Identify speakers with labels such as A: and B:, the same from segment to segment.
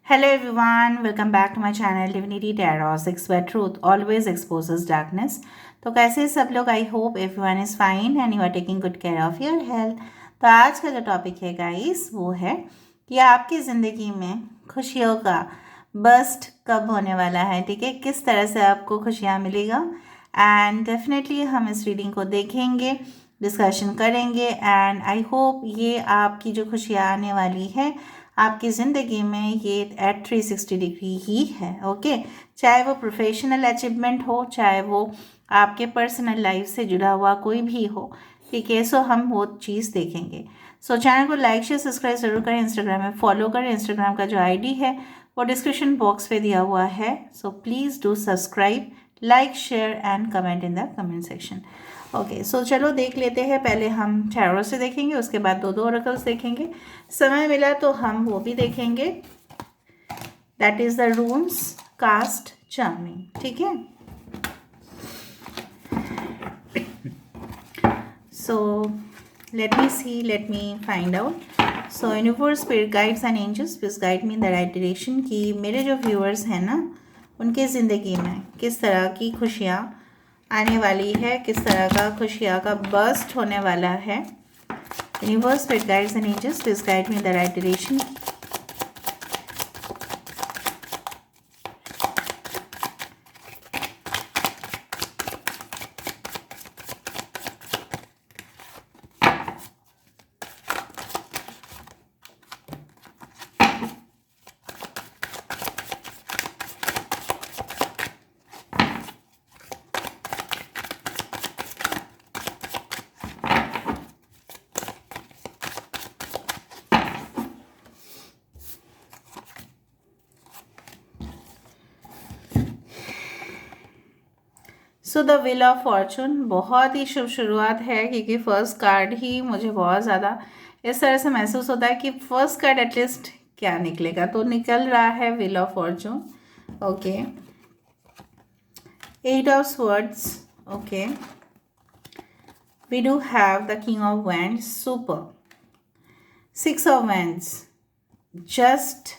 A: Hello everyone, welcome back to my channel Divinity Tarot 6 where truth always exposes darkness। तो कैसे सब लोग, I hope everyone is fine and you are taking good care of your health. तो आज का जो topic है guys वो है कि आपकी ज़िंदगी में खुशियों का बस्ट कब होने वाला है, ठीक है, किस तरह से आपको खुशियाँ मिलेगा। एंड डेफिनेटली हम इस रीडिंग को देखेंगे, डिस्कशन करेंगे एंड आई होप ये आपकी जो खुशियाँ आने वाली है आपकी ज़िंदगी में ये एट 360 डिग्री ही है। ओके, चाहे वो प्रोफेशनल अचीवमेंट हो, चाहे वो आपके पर्सनल लाइफ से जुड़ा हुआ कोई भी हो, ठीक है। सो हम वो चीज़ देखेंगे। सो चैनल को लाइक शेयर सब्सक्राइब ज़रूर करें, इंस्टाग्राम में फॉलो करें। इंस्टाग्राम का जो आईडी है वो डिस्क्रिप्शन बॉक्स पे दिया हुआ है। So please do subscribe, like share and comment in the comment section. Okay, so चलो देख लेते हैं। पहले हम टैरो से देखेंगे, उसके बाद दो ओरेकल्स देखेंगे। समय मिला तो हम वो भी देखेंगे, that is the runes cast charming, ठीक है। So let me see, let me find out. So universe, spirit guides and angels please guide me in the right direction कि मेरे जो व्यूअर्स हैं ना, उनके ज़िंदगी में किस तरह की खुशियाँ आने वाली है, किस तरह का खुशियाँ का बर्स्ट होने वाला है। Universe, spirit guides and angels please guide me in the right direction. So the wheel of fortune बहुत ही शुभ शुरुआत है, क्योंकि फर्स्ट कार्ड ही मुझे बहुत ज़्यादा इस तरह से महसूस होता है कि फर्स्ट कार्ड एटलीस्ट क्या निकलेगा, तो निकल रहा है wheel of fortune. Okay, 8 of swords. Okay, we do have the king of wands, super. 6 of wands, just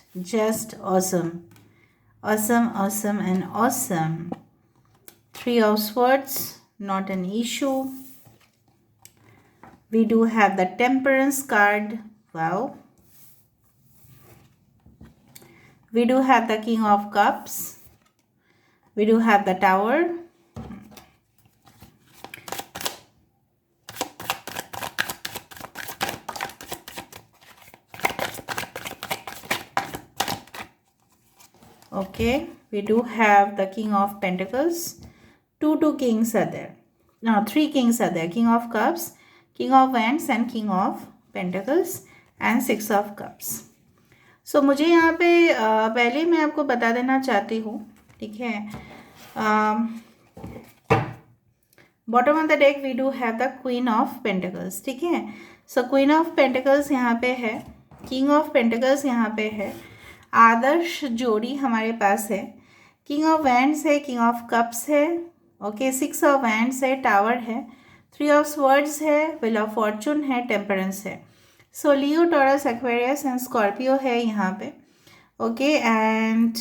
A: awesome and awesome। 3 of swords, not an issue। We do have the temperance card, wow। We do have the king of cups। We do have the tower। Okay, we do have the king of pentacles। two kings are there, no, 3 kings are there, king of cups, king of wands and king of pentacles and 6 of cups। सो मुझे यहाँ पे पहले मैं आपको बता देना चाहती हूँ, ठीक है। Bottom of the deck we do have the queen of pentacles, ठीक है। सो क्वीन ऑफ पेंटिकल्स यहाँ पे है, किंग ऑफ पेंटिकल्स यहाँ पे है, आदर्श जोड़ी हमारे पास है, किंग ऑफ वैंड्स है, किंग ऑफ कप्स है, ओके, 6 ऑफ वैंड्स है, टावर है, 3 ऑफ स्वर्ड्स है, व्हील ऑफ फॉर्चून है, टेम्परेंस है। So Leo, Taurus, Aquarius and Scorpio है यहाँ पे, okay. And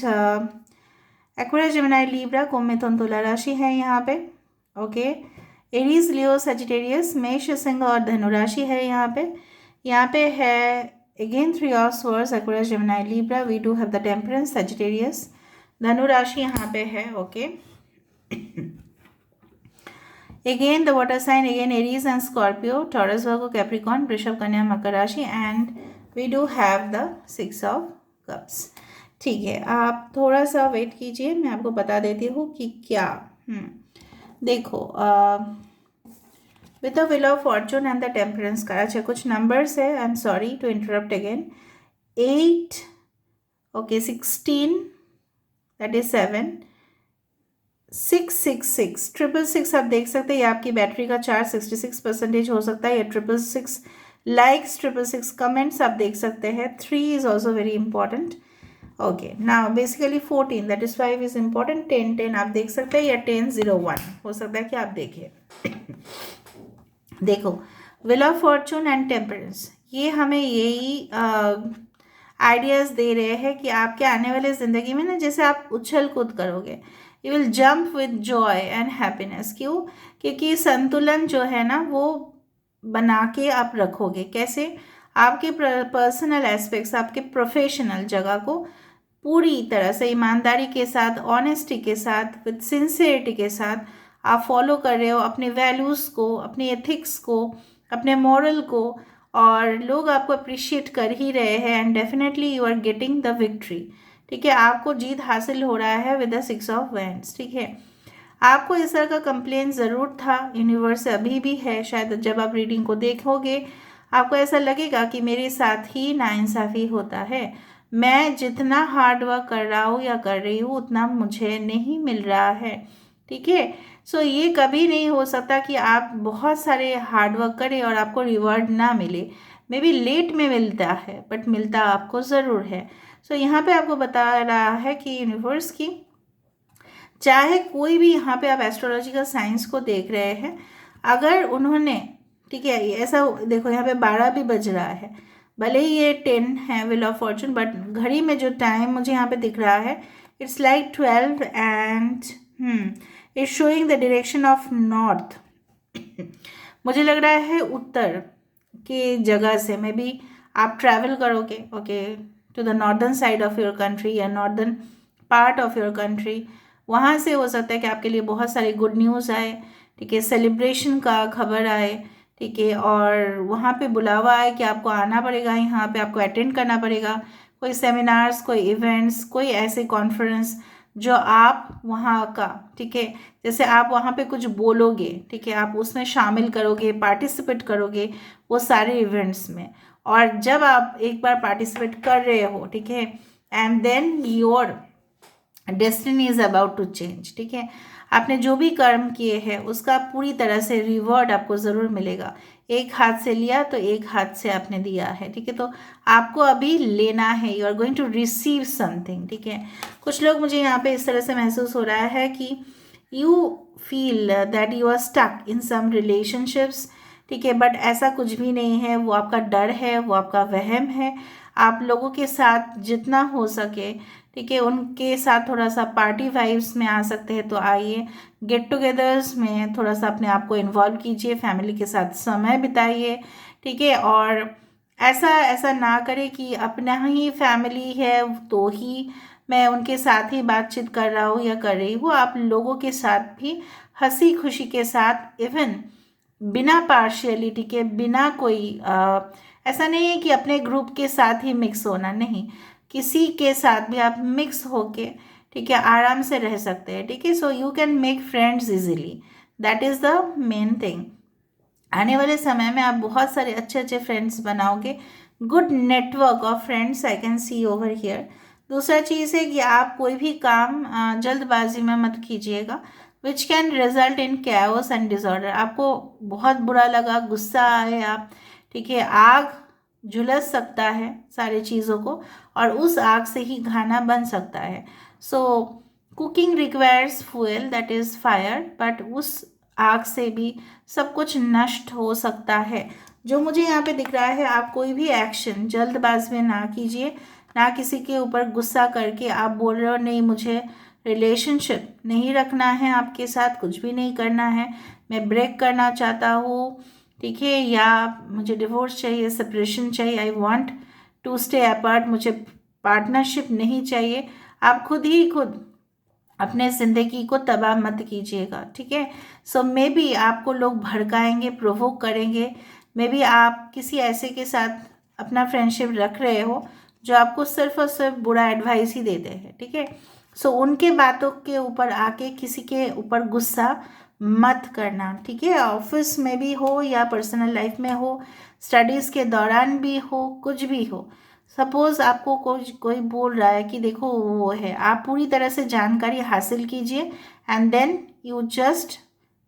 A: Aquarius, Gemini, Libra, Kumbh, Mithun, Tula राशि है यहाँ पे, ओके। एरीज, लियो, सजिटेरियस, मेष, सिंह और धनु राशि है यहाँ पे है again 3 of swords, Aquarius, Gemini, Libra. We do have the temperance, Sagittarius, धनु राशि यहाँ पे है, ओके। Again the water sign, again Aries and Scorpio, Taurus, Virgo, Capricorn, वृषभ, कन्या, मकर राशि and we do have the 6 of cups। ठीक है, आप थोड़ा सा वेट कीजिए, मैं आपको बता देती हूँ कि क्या। देखो, with the wheel of fortune and the temperance का, अच्छा कुछ नंबर्स है, I am sorry to interrupt again. 8, okay, 16, that is 7, 666, 666 आप देख सकते हैं, ये आपकी बैटरी का चार्ज 66% हो सकता है, या 666 लाइक्स, 666 कमेंट्स आप देख सकते हैं। 3 is also very important, okay. Now basically 14 that is 5 is important. 10 आप देख सकते हैं, या 1001 हो सकता है कि आप देखें। देखो, wheel of fortune and temperance, ये हमें यही आइडियाज़ दे रहे हैं कि आपके आने वाले ज़िंदगी में ना जैसे आप उछल कूद करोगे, you will jump with Joy and happiness. क्यों? क्योंकि संतुलन जो है ना वो बना के आप रखोगे। कैसे? आपके पर्सनल एस्पेक्ट्स, आपके प्रोफेशनल जगह को पूरी तरह से ईमानदारी के साथ, ऑनेस्टी के साथ, विद सिंसियरिटी के साथ आप फॉलो कर रहे हो अपने वैल्यूज़ को, अपने एथिक्स को, अपने मॉरल को, और लोग आपको अप्रिशिएट कर ही रहे हैं and definitely you are getting the victory. ठीक है, आपको जीत हासिल हो रहा है विद द 6 ऑफ वैंड्स। ठीक है, आपको इस तरह का कंप्लेन ज़रूर था, यूनिवर्स से अभी भी है। शायद जब आप रीडिंग को देखोगे आपको ऐसा लगेगा कि मेरे साथ ही नाइंसाफ़ी होता है, मैं जितना हार्ड वर्क कर रहा हूँ या कर रही हूँ उतना मुझे नहीं मिल रहा है। ठीक है, सो ये कभी नहीं हो सकता कि आप बहुत सारे हार्ड वर्क करें और आपको रिवॉर्ड ना मिले। मे बी लेट में मिलता है बट मिलता आपको ज़रूर है। सो यहाँ पे आपको बता रहा है कि यूनिवर्स की, चाहे कोई भी, यहाँ पे आप एस्ट्रोलॉजिकल साइंस को देख रहे हैं, अगर उन्होंने, ठीक है, ऐसा देखो यहाँ पे 12 भी बज रहा है, भले ही ये 10 है व्हील ऑफ फॉर्चून, बट घड़ी में जो टाइम मुझे यहाँ पे दिख रहा है it's like 12 and it's showing the direction of north. मुझे लग रहा है उत्तर के जगह से मे बी आप ट्रैवल करोगे, okay, to the northern side of your country या northern part of your country. वहाँ से हो सकता है कि आपके लिए बहुत सारे गुड न्यूज़ आए, ठीक है, सेलिब्रेशन का खबर आए, ठीक है, और वहाँ पे बुलावा आए कि आपको आना पड़ेगा, यहाँ पे आपको अटेंड करना पड़ेगा, कोई सेमिनार्स, कोई इवेंट्स, कोई ऐसे कॉन्फ्रेंस जो आप वहाँ का, ठीक है, जैसे आप वहाँ पे कुछ बोलोगे, ठीक है, आप उसमें शामिल करोगे, पार्टिसिपेट करोगे वो सारे इवेंट्स में। और जब आप एक बार पार्टिसिपेट कर रहे हो, ठीक है, and then your destiny is about to change. ठीक है, आपने जो भी कर्म किए हैं उसका पूरी तरह से रिवॉर्ड आपको ज़रूर मिलेगा। एक हाथ से लिया तो एक हाथ से आपने दिया है, ठीक है, तो आपको अभी लेना है, you are going to receive something. ठीक है, कुछ लोग, मुझे यहाँ पे इस तरह से महसूस हो रहा है कि you feel that you are stuck in some relationships, ठीक है, बट ऐसा कुछ भी नहीं है, वो आपका डर है, वो आपका वहम है। आप लोगों के साथ जितना हो सके, ठीक है, उनके साथ थोड़ा सा पार्टी वाइब्स में आ सकते हैं तो आइए, गेट टुगेदर्स में थोड़ा सा अपने आप को इन्वॉल्व कीजिए, फैमिली के साथ समय बिताइए, ठीक है, और ऐसा ऐसा ना करें कि अपना ही फैमिली है तो ही मैं उनके साथ ही बातचीत कर रहा हूँ या कर रही हूँ। आप लोगों के साथ भी हंसी खुशी के साथ, इवन बिना पार्शियलिटी के, बिना कोई ऐसा नहीं है कि अपने ग्रुप के साथ ही मिक्स होना, नहीं, किसी के साथ भी आप मिक्स होके, ठीक है, आराम से रह सकते हैं। ठीक है, so you can make friends easily, that is the main thing. आने वाले समय में आप बहुत सारे अच्छे अच्छे फ्रेंड्स बनाओगे, good network of friends I can see over here. दूसरा चीज़ है कि आप कोई भी काम जल्दबाजी में मत कीजिएगा, which can result in chaos and disorder. आपको बहुत बुरा लगा, गुस्सा आए आप, ठीक है, आग झुलस सकता है सारी चीज़ों को, और उस आग से ही खाना बन सकता है। So cooking requires fuel, that is fire, but उस आग से भी सब कुछ नष्ट हो सकता है। जो मुझे यहाँ पे दिख रहा है, आप कोई भी एक्शन जल्दबाज में ना कीजिए, ना किसी के ऊपर गुस्सा करके आप बोल रहे हो नहीं मुझे रिलेशनशिप नहीं रखना है, आपके साथ कुछ भी नहीं करना है, मैं ब्रेक करना चाहता हूँ, ठीक है, या मुझे डिवोर्स चाहिए, सेपरेशन चाहिए, I want to stay apart, मुझे पार्टनरशिप नहीं चाहिए। आप खुद ही खुद अपने ज़िंदगी को तबाह मत कीजिएगा। ठीक है, सो मे बी आपको लोग भड़काएंगे, प्रोवोक करेंगे, मे बी आप किसी ऐसे के साथ अपना फ्रेंडशिप रख रहे हो जो आपको सिर्फ और सिर्फ बुरा एडवाइस ही देते हैं। ठीक है, सो उनके बातों के ऊपर आके किसी के ऊपर गुस्सा मत करना। ठीक है, ऑफिस में भी हो या पर्सनल लाइफ में हो, स्टडीज़ के दौरान भी हो, कुछ भी हो, सपोज़ आपको कोई बोल रहा है कि देखो वो है, आप पूरी तरह से जानकारी हासिल कीजिए and then you just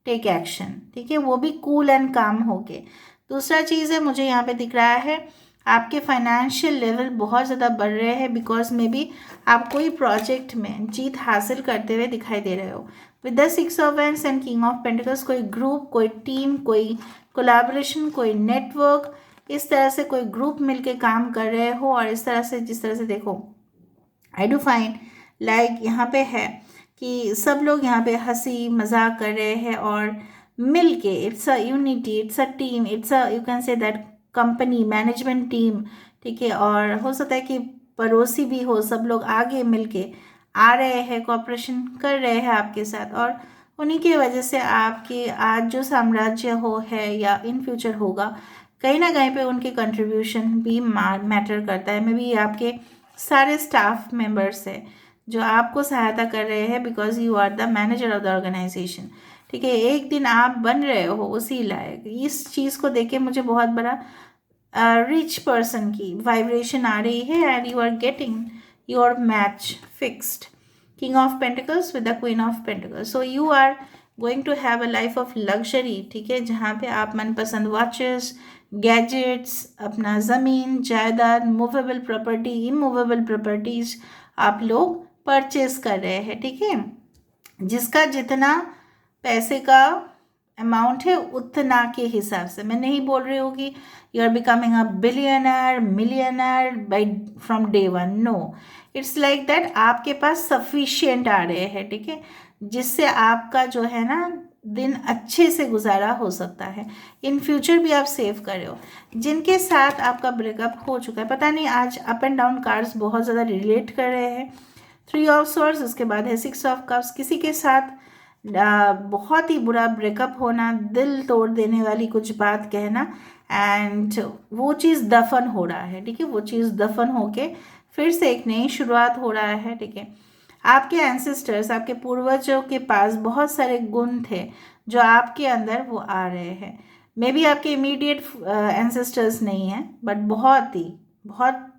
A: take action. ठीक है, वो भी कूल एंड काम होके। दूसरा चीज़ है, मुझे यहाँ पे दिख रहा है आपके फाइनेंशियल लेवल बहुत ज़्यादा बढ़ रहे हैं, बिकॉज मे बी आप कोई प्रोजेक्ट में जीत हासिल करते हुए दिखाई दे रहे हो। With the 6 of wands and king of pentacles, कोई ग्रुप, कोई टीम, कोई कोलैबोरेशन, कोई नेटवर्क, इस तरह से कोई ग्रुप मिलके काम कर रहे हो, और इस तरह से जिस तरह से देखो, आई डू फाइंड लाइक यहाँ पे है कि सब लोग यहाँ पे हंसी मजाक कर रहे हैं और मिल के, it's a unity, it's a team, it's a, you can say that company management team, ठीक है। और हो सकता है कि पड़ोसी भी हो, सब लोग आगे मिल के आ रहे हैं, कॉपरेशन कर रहे हैं आपके साथ, और उन्हीं की वजह से आपके आज जो साम्राज्य हो है या इन फ्यूचर होगा, कहीं ना कहीं पे उनके कंट्रीब्यूशन भी मैटर करता है। मे बी आपके सारे स्टाफ मेंबर्स है जो आपको सहायता कर रहे हैं, because you are the manager of the organisation, ठीक है। एक दिन आप बन रहे हो उसी लायक। इस चीज़ को देख के मुझे बहुत बड़ा रिच पर्सन की वाइब्रेशन आ रही है, and you are getting your match fixed, king of pentacles with the queen of pentacles. So you are going to have a life of luxury, ठीक है, जहाँ पे आप मनपसंद वॉचेस, गैजेट्स, अपना ज़मीन जायदाद, मूवेबल प्रॉपर्टी, इमूवेबल प्रॉपर्टीज आप लोग परचेज कर रहे हैं, ठीक है। जिसका जितना पैसे का अमाउंट है उतना के हिसाब से, मैं नहीं बोल रही हूँ कि you are becoming a billionaire millionaire by from day one, no, it's like that आपके पास सफिशिएंट आ रहे हैं, ठीक है, जिससे आपका जो है ना दिन अच्छे से गुजारा हो सकता है, इन फ्यूचर भी आप सेव कर रहे हो। जिनके साथ आपका ब्रेकअप हो चुका है, पता नहीं आज अप एंड डाउन कार्ड्स बहुत ज़्यादा रिलेट कर रहे हैं, 3 ऑफ सॉर्ड्स, उसके बाद है 6 ऑफ कप्स। किसी के साथ बहुत ही बुरा ब्रेकअप होना, दिल तोड़ देने वाली कुछ बात कहना, एंड वो चीज़ दफन हो रहा है, ठीक है, वो चीज़ दफन होके फिर से एक नई शुरुआत हो रहा है, ठीक है। आपके एंसेस्टर्स, आपके पूर्वजों के पास बहुत सारे गुण थे जो आपके अंदर वो आ रहे हैं। मे बी आपके इमीडिएट एंसेस्टर्स नहीं हैं, बट बहुत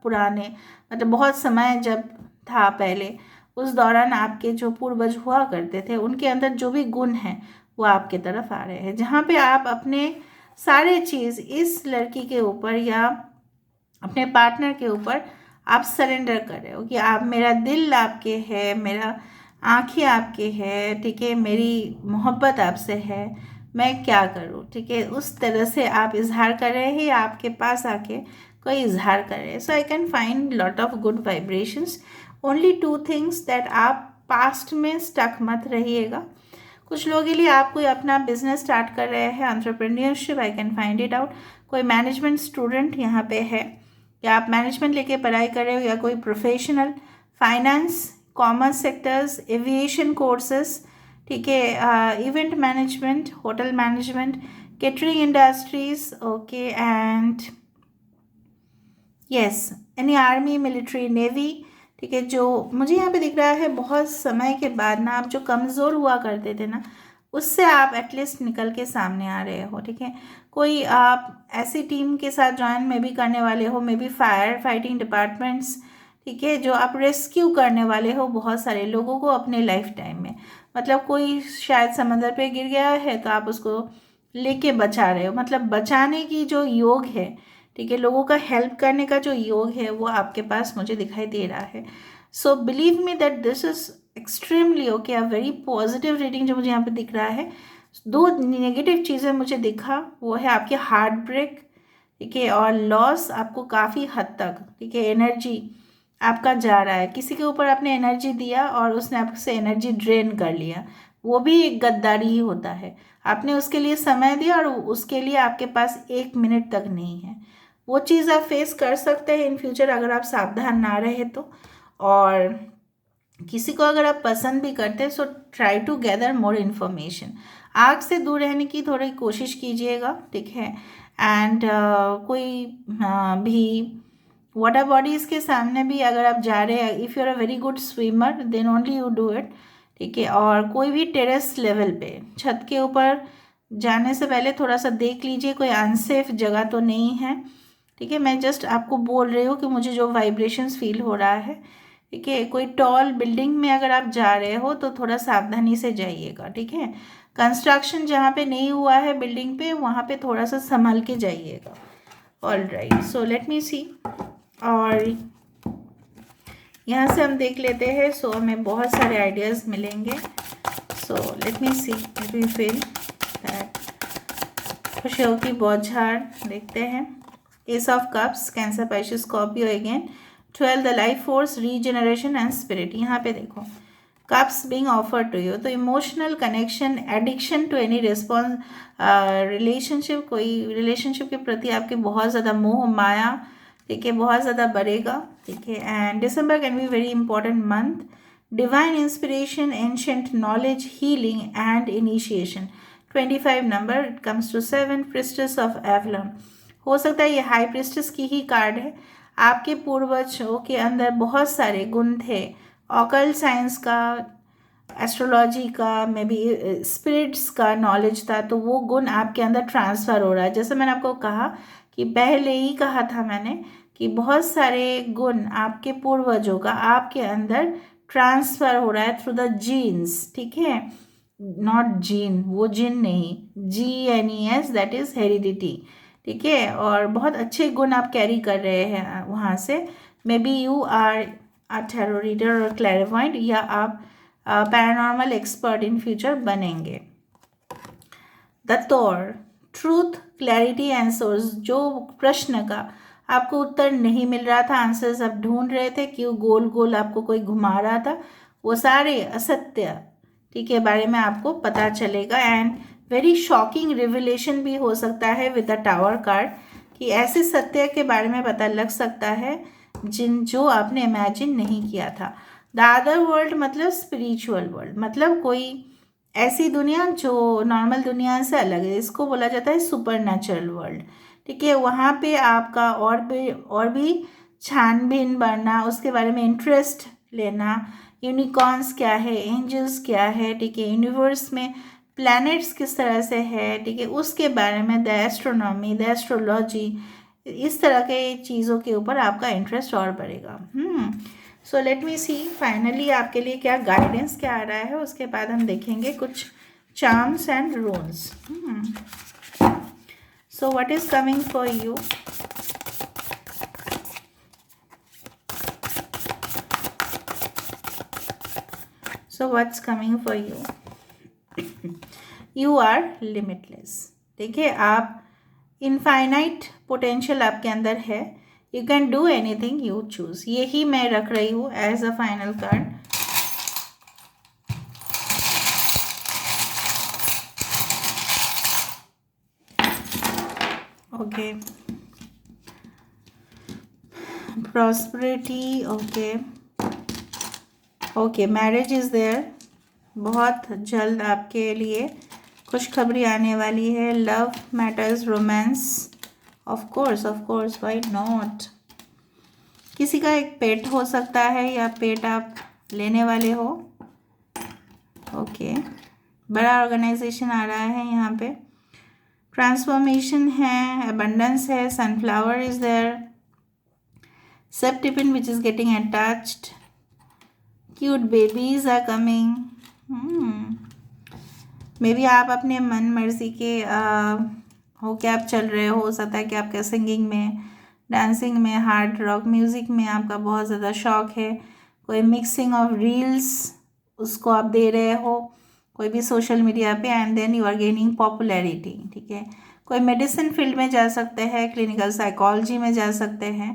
A: पुराने, मतलब बहुत समय जब था पहले, उस दौरान आपके जो पूर्वज हुआ करते थे, उनके अंदर जो भी गुण हैं वो आपके तरफ आ रहे हैं, जहाँ पे आप अपने सारे चीज़ इस लड़की के ऊपर या अपने पार्टनर के ऊपर आप सरेंडर कर रहे हो कि आप, मेरा दिल आपके है, मेरा आंखें आपके है, ठीक है, मेरी मोहब्बत आपसे है, मैं क्या करूँ, ठीक है, उस तरह से आप इजहार कर रहे हैं या आपके पास आके कोई इजहार कर रहे हैं। So I can find lot of good vibrations. Only 2 things that आप पास्ट में स्टक मत रहिएगा। कुछ लोगों के लिए आप कोई अपना बिजनेस स्टार्ट कर रहे हैं, entrepreneurship, I can find it out. कोई मैनेजमेंट स्टूडेंट यहाँ पे है, या आप मैनेजमेंट लेके पढ़ाई कर रहे हो, या कोई professional, finance, commerce sectors, aviation courses, ठीक है, event management, hotel management, catering industries, okay, and yes, any army, military, navy, ठीक है। जो मुझे यहाँ पे दिख रहा है, बहुत समय के बाद ना आप जो कमज़ोर हुआ करते थे ना, उससे आप एटलीस्ट निकल के सामने आ रहे हो, ठीक है। कोई आप ऐसी टीम के साथ ज्वाइन में भी करने वाले हो, may be fire fighting departments, ठीक है, जो आप रेस्क्यू करने वाले हो बहुत सारे लोगों को अपने लाइफ टाइम में। मतलब कोई शायद समंदर पे गिर गया है तो आप उसको लेके बचा रहे हो, मतलब बचाने की जो योग है, ठीक है, लोगों का हेल्प करने का जो योग है वो आपके पास मुझे दिखाई दे रहा है। So believe me that this is extremely okay, a very positive reading जो मुझे यहाँ पे दिख रहा है। 2 नेगेटिव चीज़ें मुझे दिखा, वो है आपके हार्ट ब्रेक, ठीक है, और लॉस आपको काफ़ी हद तक, ठीक है, एनर्जी आपका जा रहा है, किसी के ऊपर आपने एनर्जी दिया और उसने आपसे एनर्जी ड्रेन कर लिया, वो भी एक गद्दारी ही होता है। आपने उसके लिए समय दिया और उसके लिए आपके पास 1 मिनट तक नहीं है। वो चीज़ आप फेस कर सकते हैं इन फ्यूचर अगर आप सावधान ना रहे तो। और किसी को अगर आप पसंद भी करते हैं, so try to gather more information. आग से दूर रहने की थोड़ी कोशिश कीजिएगा, ठीक है। एंड कोई भी वाटर बॉडीज़ के सामने भी अगर आप जा रहे हैं, if you are a very good swimmer then only you do it, ठीक है। और कोई भी टेरेस लेवल पे, छत के ऊपर जाने से पहले थोड़ा सा देख लीजिए कोई अनसेफ जगह तो नहीं है, ठीक है। मैं जस्ट आपको बोल रही हूँ कि मुझे जो वाइब्रेशंस फील हो रहा है, ठीक है। कोई टॉल बिल्डिंग में अगर आप जा रहे हो तो थोड़ा सावधानी से जाइएगा, ठीक है। कंस्ट्रक्शन जहाँ पे नहीं हुआ है बिल्डिंग पे, वहाँ पे थोड़ा सा संभल के जाइएगा। All right, so let me see. और यहाँ से हम देख लेते हैं, सो हमें बहुत सारे आइडियाज़ मिलेंगे। So let me see, let me feel that खुशियों की बौछार देखते हैं। Ace of Cups, Cancer, Pisces, Scorpio again. 12 the life force, regeneration and spirit. यहाँ पे देखो cups being offered to you, तो emotional connection, addiction to any response, relationship, कोई रिलेशनशिप के प्रति आपके बहुत ज़्यादा मोह माया, ठीक है, बहुत ज़्यादा बढ़ेगा, ठीक है. And December can be very important month. Divine inspiration, ancient knowledge, healing and initiation. 25 number, it comes to 7 priestess of Avalon. हो सकता है ये हाई प्रिस्टेस की ही कार्ड है. आपके पूर्वजों के अंदर बहुत सारे गुण थे, ऑकल्ट साइंस का, एस्ट्रोलॉजी का, मे बी स्पिरिट्स का नॉलेज था, तो वो गुण आपके अंदर ट्रांसफ़र हो रहा है. जैसे मैंने आपको कहा कि पहले ही कहा था मैंने कि बहुत सारे गुण आपके पूर्वजों का आपके अंदर ट्रांसफ़र हो रहा है थ्रू द जीन्स, ठीक है, नॉट जीन, वो जीन नहीं, GNES, दैट इज़ हेरिडिटी, ठीक है. और बहुत अच्छे गुण आप कैरी कर रहे हैं वहाँ से. Maybe you are a tarot reader और क्लैरिवॉयंट, या आप पैरानॉर्मल एक्सपर्ट इन फ्यूचर बनेंगे. The tower, truth, clarity, answers. जो प्रश्न का आपको उत्तर नहीं मिल रहा था, आंसर्स आप ढूंढ रहे थे, क्यों गोल गोल आपको कोई घुमा रहा था, वो सारे असत्य, ठीक है, बारे में आपको पता चलेगा. एंड वेरी शॉकिंग रिविलेशन भी हो सकता है विद द टावर कार्ड, कि ऐसे सत्य के बारे में पता लग सकता है जो आपने इमेजिन नहीं किया था. द अदर वर्ल्ड मतलब स्पिरिचुअल वर्ल्ड, मतलब कोई ऐसी दुनिया जो नॉर्मल दुनिया से अलग है, इसको बोला जाता है सुपर नेचुरल वर्ल्ड, ठीक है. वहाँ पे आपका और भी छानबीन बढ़ना, उसके बारे में इंटरेस्ट लेना, यूनिकॉर्न्स क्या है, एंजल्स क्या है, ठीक है, यूनिवर्स में प्लैनेट्स किस तरह से है, ठीक है, उसके बारे में, द एस्ट्रोनॉमी, द एस्ट्रोलॉजी, इस तरह के चीज़ों के ऊपर आपका इंटरेस्ट और बढ़ेगा. सो लेट मी सी फाइनली आपके लिए क्या गाइडेंस क्या आ रहा है. उसके बाद हम देखेंगे कुछ charms and runes. So what is coming for you. So what's coming for you. You are limitless, ठीक है, आप इनफाइनाइट पोटेंशियल आपके अंदर है. You can do anything you choose. यही मैं रख रही हूँ as a final card. Okay, prosperity, okay okay, marriage is there. बहुत जल्द आपके लिए खुशखबरी आने वाली है. Love matters, romance, of course, why not. किसी का एक पेट हो सकता है, या पेट आप लेने वाले हो. ओके, बड़ा ऑर्गेनाइजेशन आ रहा है यहाँ पे. ट्रांसफॉर्मेशन है, अबंडेंस है, sunflower is there, safety pin which is getting attached, cute babies are coming. Maybe आप अपने मन मर्जी के हो के आप चल रहे हो सकता है कि आपका सिंगिंग में, डांसिंग में, हार्ड रॉक म्यूज़िक में आपका बहुत ज़्यादा शौक है. कोई मिक्सिंग ऑफ रील्स उसको आप दे रहे हो कोई भी सोशल मीडिया पे, and then you are gaining popularity, ठीक है. कोई मेडिसिन फील्ड में जा सकते हैं, क्लिनिकल साइकोलॉजी में जा सकते हैं.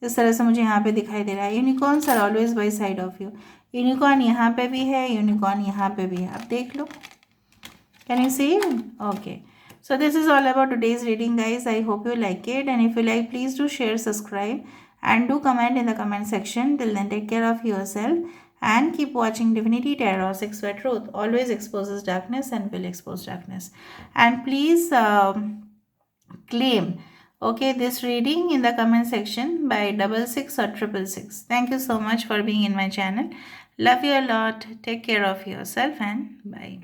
A: इस तरह से मुझे यहाँ पे दिखाई दे रहा है. Unicorns are always by side of you. Unicorn यहाँ पे भी है, यूनिकॉर्न यहाँ पे भी है, आप देख लो. Can you see? Okay. So this is all about today's reading, guys. I hope you like it, and if you like, please do share, subscribe, and do comment in the comment section. Till then, take care of yourself and keep watching Divinity Tarot. 6 Word Truth always exposes darkness and will expose darkness. And please claim this reading in the comment section by 66 or 666. Thank you so much for being in my channel. Love you a lot. Take care of yourself and bye.